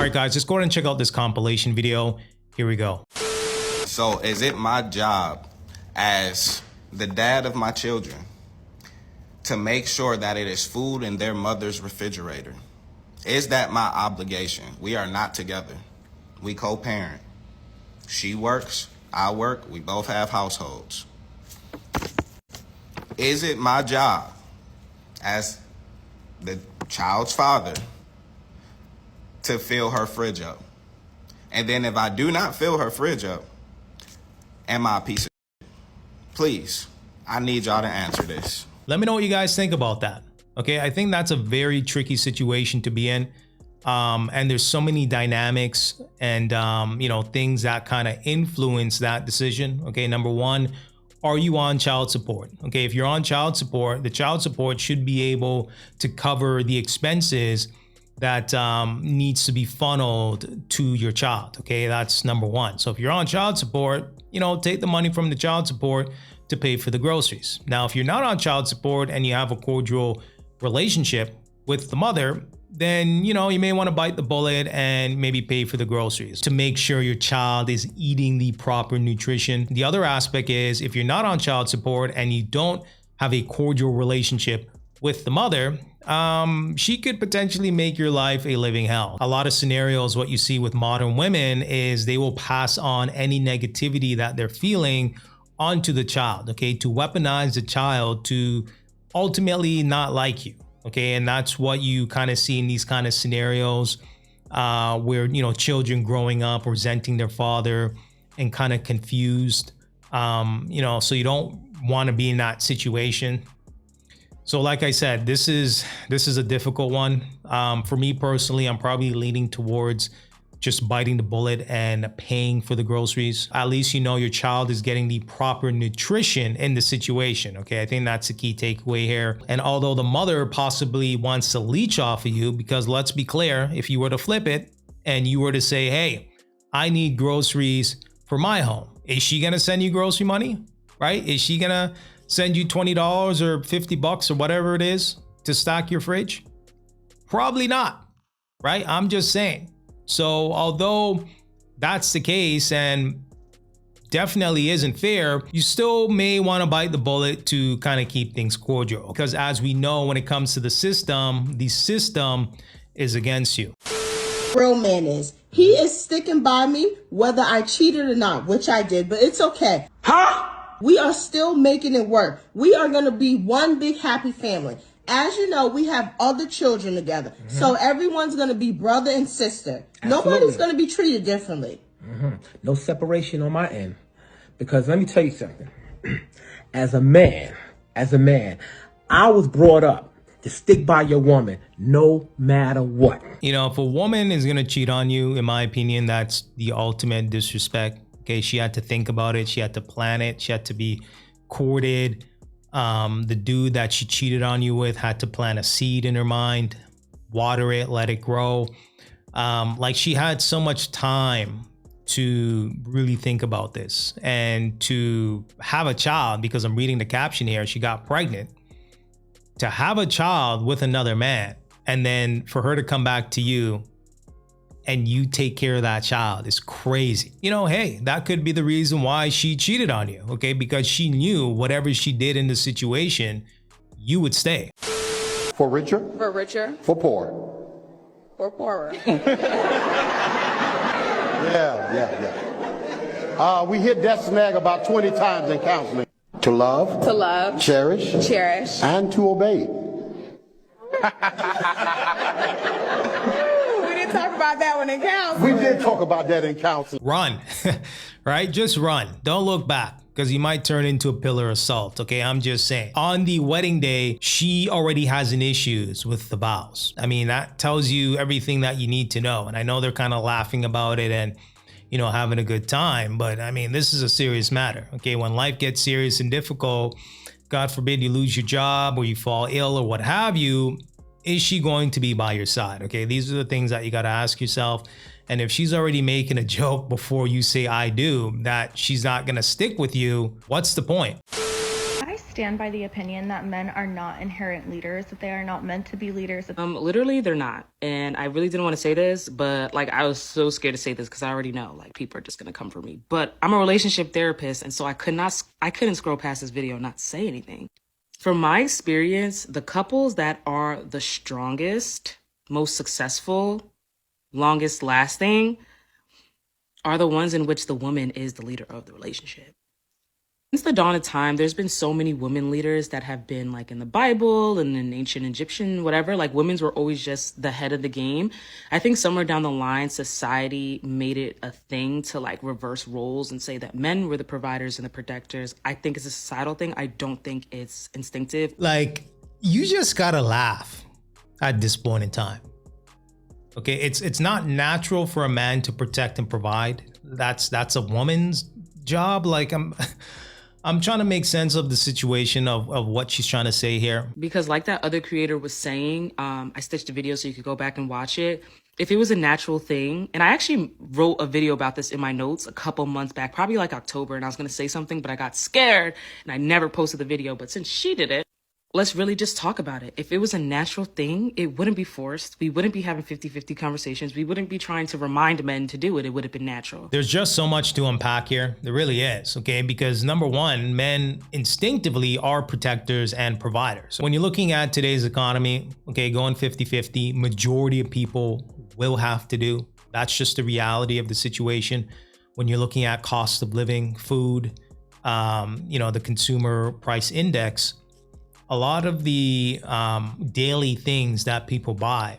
right, guys, just go ahead and check out this compilation video. Here we go. So is it my job as the dad of my children to make sure that it is food in their mother's refrigerator? Is that my obligation? We are not together. We co-parent. She works, I work, we both have households. Is it my job as the child's father to fill her fridge up? And then if I do not fill her fridge up, am I a piece of shit? Please, I need y'all to answer this. Let me know what you guys think about that. Okay, I think that's a very tricky situation to be in. And there's so many dynamics and, you know, things that kind of influence that decision. Okay, number one, are you on child support? Okay, if you're on child support, the child support should be able to cover the expenses that needs to be funneled to your child. Okay, that's number one. So if you're on child support, you know, take the money from the child support to pay for the groceries. Now, if you're not on child support and you have a cordial relationship with the mother, then, you know, you may want to bite the bullet and maybe pay for the groceries to make sure your child is eating the proper nutrition. The other aspect is if you're not on child support and you don't have a cordial relationship with the mother, she could potentially make your life a living hell. A lot of scenarios, what you see with modern women is they will pass on any negativity that they're feeling onto the child, okay, to weaponize the child to ultimately not like you. Okay, and that's what you kind of see in these kind of scenarios where, you know, children growing up resenting their father and kind of confused, you know, so you don't want to be in that situation. So like I said, this is a difficult one. For me personally, I'm probably leaning towards just biting the bullet and paying for the groceries. At least you know your child is getting the proper nutrition in the situation. Okay, I think that's the key takeaway here. And although the mother possibly wants to leech off of you, because let's be clear, if you were to flip it and you were to say, hey, I need groceries for my home, is she gonna send you grocery money, right? Is she gonna send you $20 or $50 or whatever it is to stock your fridge? Probably not, right? I'm just saying. So although that's the case and definitely isn't fair, you still may want to bite the bullet to kind of keep things cordial. Because as we know, when it comes to the system is against you. Real man is. He is sticking by me whether I cheated or not, which I did, but it's okay. Huh? We are still making it work. We are going to be one big happy family. As you know, we have other children together. Mm-hmm. So everyone's going to be brother and sister. Absolutely. Nobody's going to be treated differently. Mm-hmm. No separation on my end. Because let me tell you something. As a man, I was brought up to stick by your woman no matter what. You know, if a woman is going to cheat on you, in my opinion, that's the ultimate disrespect. Okay, she had to think about it. She had to plan it. She had to be courted. The dude that she cheated on you with had to plant a seed in her mind, water it, let it grow. Like she had so much time to really think about this and to have a child, because I'm reading the caption here, she got pregnant, to have a child with another man, and then for her to come back to you and you take care of that child is crazy. You know, hey, that could be the reason why she cheated on you, okay? Because she knew whatever she did in the situation, you would stay. For richer? For richer. For poor? For poorer. Yeah. We hit that snag about 20 times in counseling. To love. To love. Cherish. Cherish. And to obey. Talk about that one in counseling. We did talk about that in counseling. Run, right? Just run. Don't look back, because you might turn into a pillar of salt. Okay, I'm just saying. On the wedding day, she already has an issues with the vows. I mean, that tells you everything that you need to know. And I know they're kind of laughing about it and, you know, having a good time. But I mean, this is a serious matter. Okay, when life gets serious and difficult, God forbid you lose your job or you fall ill or what have you, is she going to be by your side? Okay, these are the things that you got to ask yourself. And if she's already making a joke before you say I do, that she's not going to stick with you, what's the point? I stand by the opinion that men are not inherent leaders, that they are not meant to be leaders? Literally, they're not. And I really didn't want to say this, but like I was so scared to say this because I already know like people are just gonna come for me. But I'm a relationship therapist, and so I couldn't scroll past this video and not say anything. From my experience, the couples that are the strongest, most successful, longest lasting are the ones in which the woman is the leader of the relationship. Since the dawn of time, there's been so many women leaders that have been like in the Bible and in ancient Egyptian, whatever, like women's were always just the head of the game. I think somewhere down the line, society made it a thing to like reverse roles and say that men were the providers and the protectors. I think it's a societal thing. I don't think it's instinctive. Like, you just gotta laugh at this point in time. Okay, it's not natural for a man to protect and provide. That's a woman's job. Like, I'm trying to make sense of the situation of what she's trying to say here. Because like that other creator was saying, I stitched a video so you could go back and watch it. If it was a natural thing, and I actually wrote a video about this in my notes a couple months back, probably like October, and I was going to say something, but I got scared and I never posted the video. But since she did it, let's really just talk about it. If it was a natural thing, it wouldn't be forced. We wouldn't be having 50-50 conversations. We wouldn't be trying to remind men to do it. It would have been natural. There's just so much to unpack here. There really is, okay? Because number one, men instinctively are protectors and providers. When you're looking at today's economy, okay, going 50-50, majority of people will have to do. That's just the reality of the situation. When you're looking at cost of living, food, the consumer price index, a lot of the daily things that people buy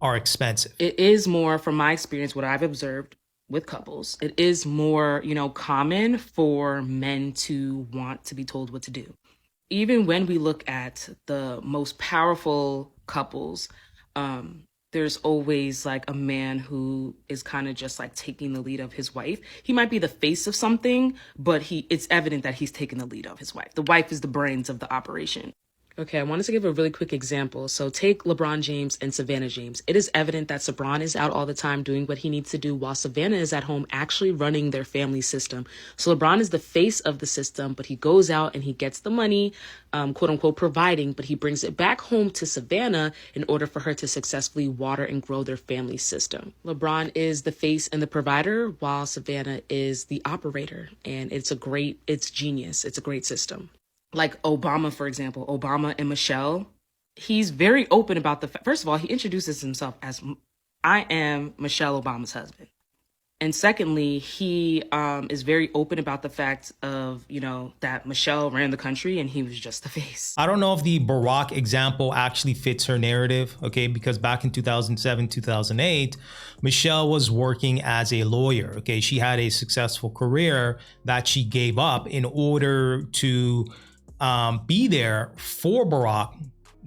are expensive. It is more, from my experience, what I've observed with couples, it is more, common for men to want to be told what to do. Even when we look at the most powerful couples, there's always like a man who is kind of just like taking the lead of his wife. He might be the face of something, but it's evident that he's taking the lead of his wife. The wife is the brains of the operation. Okay, I wanted to give a really quick example. So take LeBron James and Savannah James. It is evident that LeBron is out all the time doing what he needs to do while Savannah is at home actually running their family system. So LeBron is the face of the system, but he goes out and he gets the money, quote unquote, providing, but he brings it back home to Savannah in order for her to successfully water and grow their family system. LeBron is the face and the provider while Savannah is the operator. And it's genius. It's a great system. Like Obama, for example, Obama and Michelle, he's very open about first of all, he introduces himself as, I am Michelle Obama's husband. And secondly, he is very open about the fact of, that Michelle ran the country and he was just the face. I don't know if the Barack example actually fits her narrative, okay? Because back in 2007, 2008, Michelle was working as a lawyer, okay? She had a successful career that she gave up in order to be there for Barack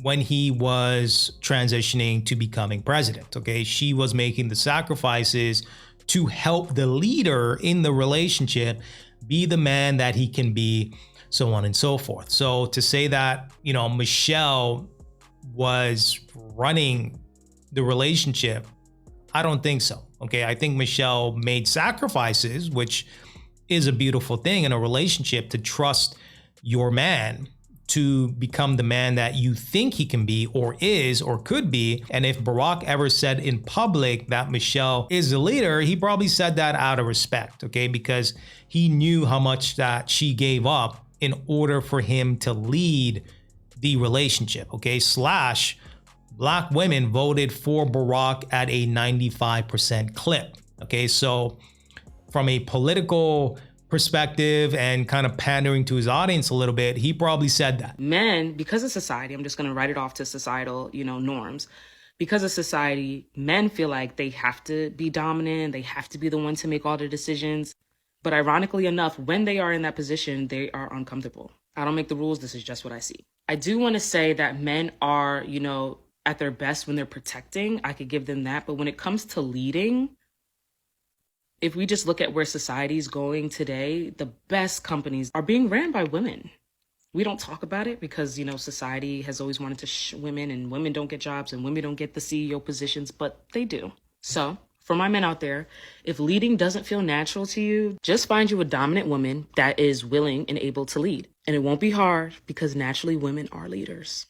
when he was transitioning to becoming president, okay? She was making the sacrifices to help the leader in the relationship be the man that he can be, so on and so forth. So to say that, Michelle was running the relationship, I don't think so. Okay, I think Michelle made sacrifices, which is a beautiful thing in a relationship, to trust your man to become the man that you think he can be or is or could be. And if Barack ever said in public that Michelle is the leader, he probably said that out of respect, okay? Because he knew how much that she gave up in order for him to lead the relationship, okay? / Black women voted for Barack at a 95% clip, okay? So from a political perspective and kind of pandering to his audience a little bit, he probably said that. Men, because of society, I'm just going to write it off to societal, norms. Because of society, men feel like they have to be dominant. They have to be the one to make all the decisions. But ironically enough, when they are in that position, they are uncomfortable. I don't make the rules. This is just what I see. I do want to say that men are, at their best when they're protecting. I could give them that. But when it comes to leading, if we just look at where society is going today, the best companies are being ran by women. We don't talk about it because, society has always wanted to women, and women don't get jobs and women don't get the CEO positions, but they do. So For my men out there, if leading doesn't feel natural to you, just find you a dominant woman that is willing and able to lead. And it won't be hard because naturally women are leaders.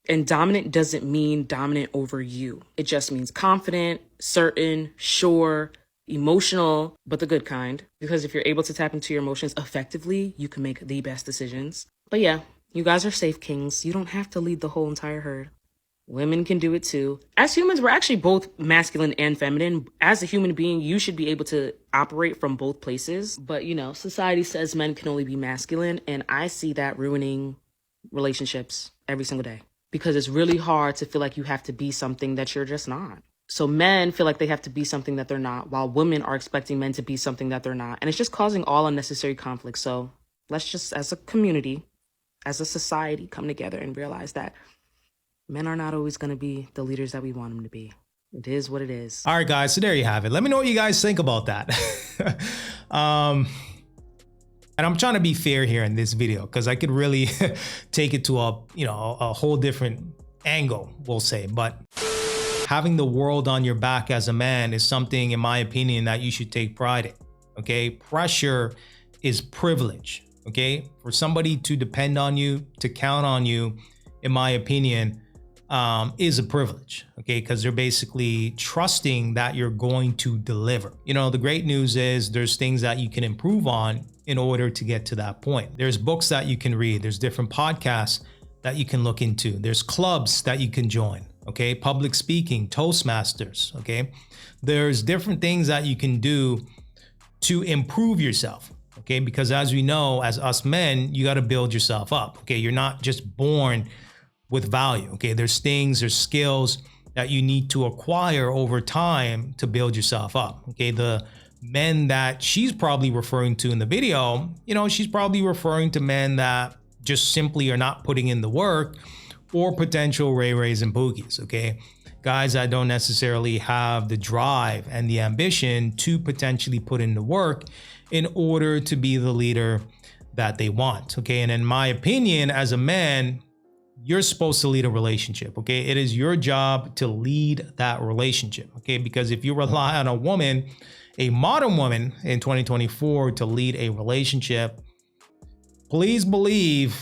And dominant doesn't mean dominant over you. It just means confident, certain, sure, emotional, but the good kind. Because if you're able to tap into your emotions effectively, you can make the best decisions. But yeah, you guys are safe kings. You don't have to lead the whole entire herd. Women can do it too. As humans, we're actually both masculine and feminine. As a human being, you should be able to operate from both places. But, you know, society says men can only be masculine. And I see that ruining relationships every single day. Because it's really hard to feel like you have to be something that you're just not. So men feel like they have to be something that they're not, while women are expecting men to be something that they're not. And it's just causing all unnecessary conflict. So let's just, as a community, as a society, come together and realize that men are not always going to be the leaders that we want them to be. It is what it is. All right, guys. So there you have it. Let me know what you guys think about that. And I'm trying to be fair here in this video because I could really take it to a whole different angle, we'll say. But having the world on your back as a man is something, in my opinion, that you should take pride in. Okay, pressure is privilege. Okay, for somebody to depend on you, to count on you, in my opinion, is a privilege. Okay, because they're basically trusting that you're going to deliver. You know, the great news is there's things that you can improve on in order to get to that point. There's books that you can read. There's different podcasts that you can look into. There's clubs that you can join. Okay, public speaking, Toastmasters. Okay, there's different things that you can do to improve yourself. Okay, because as we know, as us men, you got to build yourself up. Okay, you're not just born with value. Okay, there's things, there's skills that you need to acquire over time to build yourself up. Okay, the men that she's probably referring to in the video, you know, she's probably referring to men that just simply are not putting in the work, or potential Ray-Rays and Boogies. Okay, guys that don't necessarily have the drive and the ambition to potentially put in the work in order to be the leader that they want. Okay, and in my opinion, as a man, you're supposed to lead a relationship. Okay, it is your job to lead that relationship. Okay, because if you rely on a woman, a modern woman in 2024, to lead a relationship, please believe,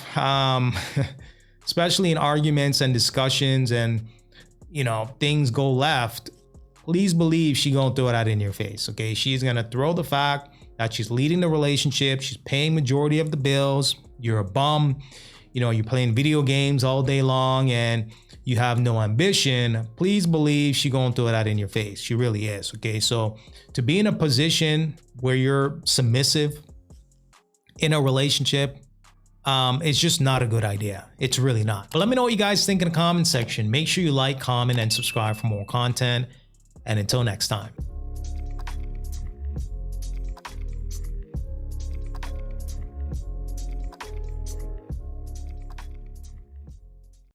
especially in arguments and discussions and, you know, things go left, please believe she gonna throw that in your face. Okay, she's gonna throw the fact that she's leading the relationship, she's paying majority of the bills, you're a bum, you know, you're playing video games all day long and you have no ambition. Please believe she gonna throw that in your face. She really is. Okay, so to be in a position where you're submissive in a relationship, it's just not a good idea. It's really not. But let me know what you guys think in the comment section. Make sure you like, comment, and subscribe for more content. And until next time.